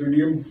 PDM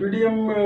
PDM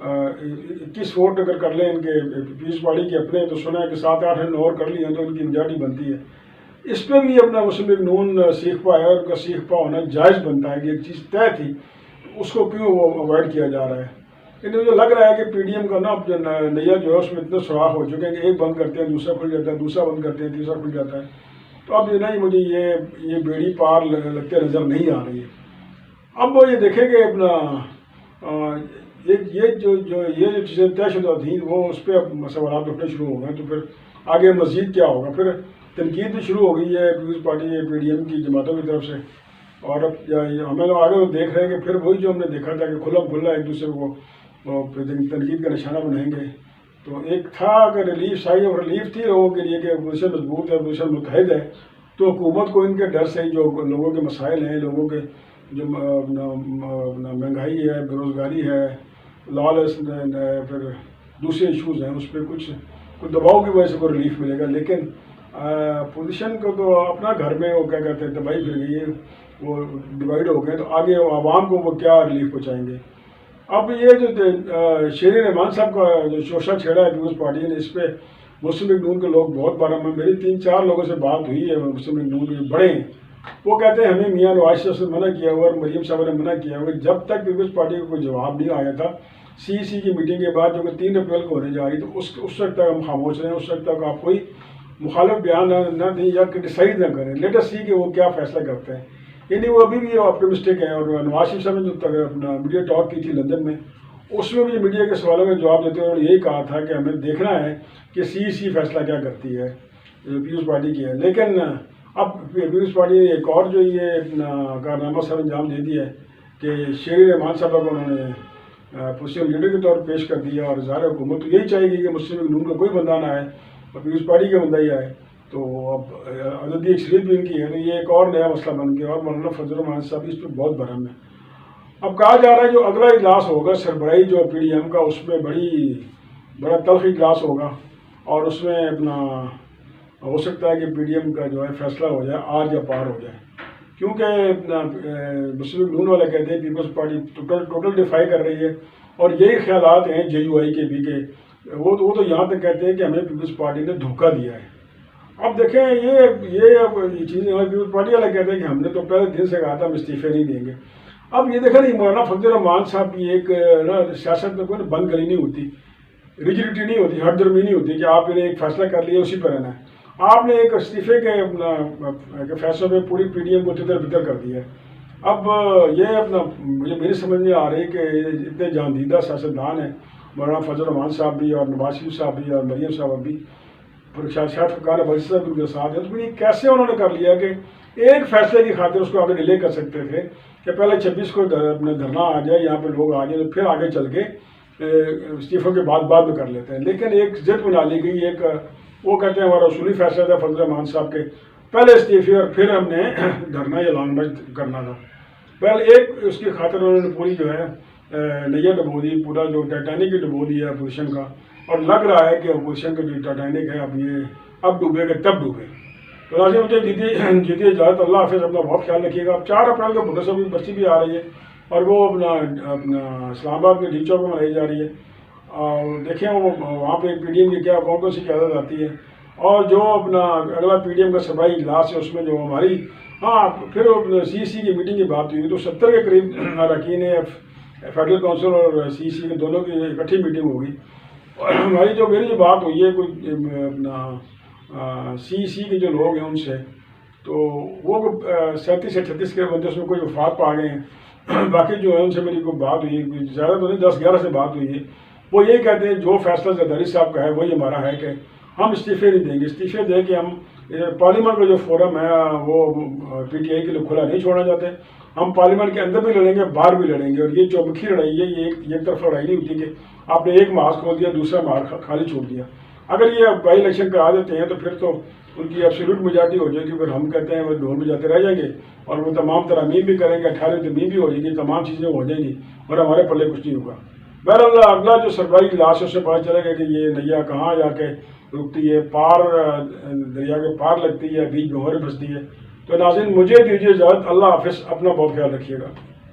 21 vote اگر کر لیں ان کے پیپلز پارٹی کے اپنے، تو سنا ہے کہ 7-8 اور کر لیے تو ان کی میجارٹی بنتی ہے. اس پہ بھی اپنا مسلم لیگ نون سیکھ پا ہے، اور ان کا سیکھ پا ہونا جائز بنتا ہے کہ ایک چیز طے تھی، اس کو کیوں وہ اوائڈ کیا جا رہا ہے. لیکن مجھے لگ رہا ہے کہ پی ڈی ایم کا نا نیا جو ہے اس میں اتنے سوراخ ہو چکے ہیں کہ ایک بند کرتے ہیں دوسرا کھل جاتا ہے، دوسرا بند کرتے ہیں تیسرا کھل جاتا ہے. تو اب یہ نہیں، مجھے یہ بیڑی پار لگتے نظر نہیں آ رہی ہے. اب وہ یہ دیکھیں کہ اپنا یہ جو چیزیں طے شدہ تھیں وہ اس پہ اب سوالات اٹھنے شروع ہو گئے. تو پھر آگے مزید کیا ہوگا؟ پھر تنقید بھی شروع ہو گئی ہے پیپلز پارٹی پی ڈی ایم کی جماعتوں کی طرف سے. اور اب ہمیں لوگ آگے تو دیکھ رہے ہیں کہ پھر وہی جو ہم نے دیکھا تھا کہ کھلا ایک دوسرے کو تنقید کا نشانہ بنائیں گے. تو ایک تھا کہ ریلیف آئی، اور ریلیف تھی لوگوں کے لیے کہ اپوزیشن مضبوط ہے، اپوزیشن متحد ہے، تو حکومت کو ان کے ڈر سے جو لوگوں کے مسائل ہیں، لوگوں کے جو مہنگائی ہے، بے روزگاری ہے، لالس، پھر دوسرے ایشوز ہیں، اس پہ کچھ دباؤ کی وجہ سے کوئی ریلیف ملے گا. لیکن اپوزیشن کو تو اپنا گھر میں وہ کیا کہتے ہیں تباہی پھر گئی ہے، وہ ڈیوائڈ ہو گئے، تو آگے عوام کو وہ کیا ریلیف پہنچائیں گے. اب یہ جو شیر رحمان صاحب کا جو شوشہ چھیڑا ہے پیپلز پارٹی نے، اس پہ مسلم لیگ نون کے لوگ بہت بار، میری 3-4 لوگوں سے بات ہوئی ہے مسلم لیگ نون کے بڑے ہیں، وہ کہتے ہیں ہمیں میاں نواز شریف سے منع کیا ہوا اور مریم صاحب نے منع کیا ہوا. جب تک پیپلز پارٹی کو کوئی جواب نہیں آیا تھا سی کی میٹنگ کے بعد جو کہ 3 اپریل کو ہونے جا رہی، تو اس وقت تک ہم خاموش رہیں، اس وقت تک آپ کوئی مخالف بیان نہ دیں یا ڈیسائڈ نہ کریں. لیٹ اس سی کہ وہ کیا فیصلہ کرتے ہیں. یعنی وہ ابھی بھی آپٹمسٹک ہیں. اور نواز شریف صاحب نے جو اپنا میڈیا ٹاک کی تھی لندن میں، اس میں بھی میڈیا کے سوالوں کا جواب دیتے ہوئے یہی کہا تھا کہ ہمیں دیکھنا ہے کہ سی فیصلہ کیا کرتی ہے، پیپلز پارٹی کی ہے. لیکن اب پیپلز پارٹی نے ایک اور جو یہ کارنامہ سر انجام دے دیا ہے کہ شیر رحمان صاحب کو انہوں نے اپوزیشن لیڈر کے طور پر پیش کر دیا. اور ظاہر حکومت تو یہی چاہے گی کہ مسلم لیگ نون کا کوئی بندہ نہ آئے اور پیپلز پارٹی کا بندہ ہی آئے. تو اب عددی اکثریت بھی ان کی ہے، تو یہ ایک اور نیا مسئلہ بن گیا. اور مولانا فضل الرحمان صاحب اس پہ بہت برہم ہے. اب کہا جا رہا ہے جو اگلا اجلاس ہوگا سربراہی جو پی ڈی ایم کا، اس میں بڑا تلخ اجلاس ہوگا، اور اس میں اپنا ہو سکتا ہے کہ پی ڈی ایم کا جو ہے فیصلہ ہو جائے آر یا پار ہو جائے. کیونکہ مسلم لیگ نون والے کہتے ہیں پیپلز پارٹی ٹوٹل ڈیفائی کر رہی ہے، اور یہی خیالات ہیں جے یو آئی کے بھی کہ وہ تو یہاں تک کہتے ہیں کہ ہمیں پیپلز پارٹی نے دھوکہ دیا ہے. اب دیکھیں یہ چیزیں پیپلز پارٹی والے کہتے ہیں کہ ہم نے تو پہلے دن سے کہا تھا ہم استعفے نہیں دیں گے. اب یہ دیکھیں نہیں، مولانا فضل الرحمان صاحب کی ایک سیاست میں کوئی بند گلی نہیں ہوتی، ریجیڈیٹی نہیں ہوتی، ہٹ درمی نہیں ہوتی کہ آپ نے ایک فیصلہ کر لیا اسی پر رہنا ہے. آپ نے ایک استعفے کے اپنا فیصلے میں پوری پی ڈی ایم کو تدر بدر کر دیا ہے. اب یہ اپنا مجھے میری سمجھ نہیں آ رہی کہ اتنے جاندیدہ سیاستدان ہیں مولانا فضل الرحمان صاحب بھی، اور نواز شریف صاحب بھی، اور مریم صاحب بھی، شاید فقار بشیر صاحب بھی ان کے ساتھ ہیں. تو کیسے انہوں نے کر لیا کہ ایک فیصلے کی خاطر اس کو آگے ڈیلے کر سکتے تھے کہ پہلے 26 کو اپنے دھرنا آ جائے، یہاں پہ لوگ آ جائیں، تو پھر آگے چل کے استعفوں کے بعد میں کر لیتے ہیں. لیکن ایک ضد بنا لی گئی، ایک وہ کہتے ہیں ہمارا اصولی فیصلہ تھا فضل الرحمان صاحب کے پہلے استعفے اور پھر ہم نے دھرنا یا لانگ مارچ کرنا تھا. پہلے ایک اس کی خاطر انہوں نے پوری جو ہے نیا ڈبو دی، پورا جو ٹائٹینک ہی ڈبو دیا اپوزیشن کا. اور لگ رہا ہے کہ اپوزیشن کا جو ٹائٹینک ہے اب ڈوبے گا تب ڈوبے. تو لازم مجھے جیتی اجازت. اللہ حافظ. اپنا بہت خیال رکھیے گا. اب 4 اپریل کو بھٹو صاحب کی برسی بھی آ رہی ہے، اور وہ اپنا اسلام آباد کے ڈی چوک میں منائی جا رہی ہے. اور دیکھیں وہ وہاں پہ پی ڈی ایم کی کیا کون سی قیادت آتی ہے. اور جو اپنا اگلا پی ڈی ایم کا سربراہی اجلاس ہے، اس میں جو ہماری پھر سی کی میٹنگ کی بات ہوئی، تو 70 کے قریب اراکین فیڈرل کونسل اور سی کے دونوں کی اکٹھی میٹنگ ہوگی. اور ہماری میری جو بات ہوئی ہے کوئی اپنا سی کے جو لوگ ہیں ان سے، تو وہ 37 سے 38 کے بندے اس میں کوئی وفات پا گئے ہیں. باقی جو ہے ان سے میری کوئی بات ہوئی ہے، زیادہ تو نہیں، 10-11 سے بات ہوئی ہے. وہ یہ کہتے ہیں جو فیصلہ زرداری صاحب کا ہے وہی ہمارا ہے کہ ہم استعفے نہیں دیں گے. استعفے دے کے ہم پارلیمنٹ کا جو فورم ہے وہ پی ٹی آئی کے لیے کھلا نہیں چھوڑنا چاہتے. ہم پارلیمنٹ کے اندر بھی لڑیں گے، باہر بھی لڑیں گے. اور یہ چومکھی لڑائی ہے، یہ ایک طرف لڑائی نہیں ہوتی کہ آپ نے ایک محاذ کھول دیا دوسرا محاذ خالی چھوڑ دیا. اگر یہ بائی الیکشن کرا دیتے ہیں تو پھر تو ان کی ایبسلیوٹ میجارٹی ہو جائے گی. پھر ہم کہتے ہیں وہ ڈھول میں جاتے رہ جائیں گے، اور وہ تمام ترامیم بھی کریں گے، 18 ترمیم بھی ہو جائے گی، تمام چیزیں ہو جائیں گی، اور ہمارے پلے کچھ نہیں ہوگا. بہرحال اگلا جو سربراہی اجلاس ہے اس سے پتہ چلے گا کہ یہ نیا کہاں جا کے رکتی ہے، پار دریا کے پار لگتی ہے، بیچ میں اور بستی ہے. تو ناظرین مجھے دیجیے اجازت. اللہ حافظ. اپنا بہت خیال رکھیے گا.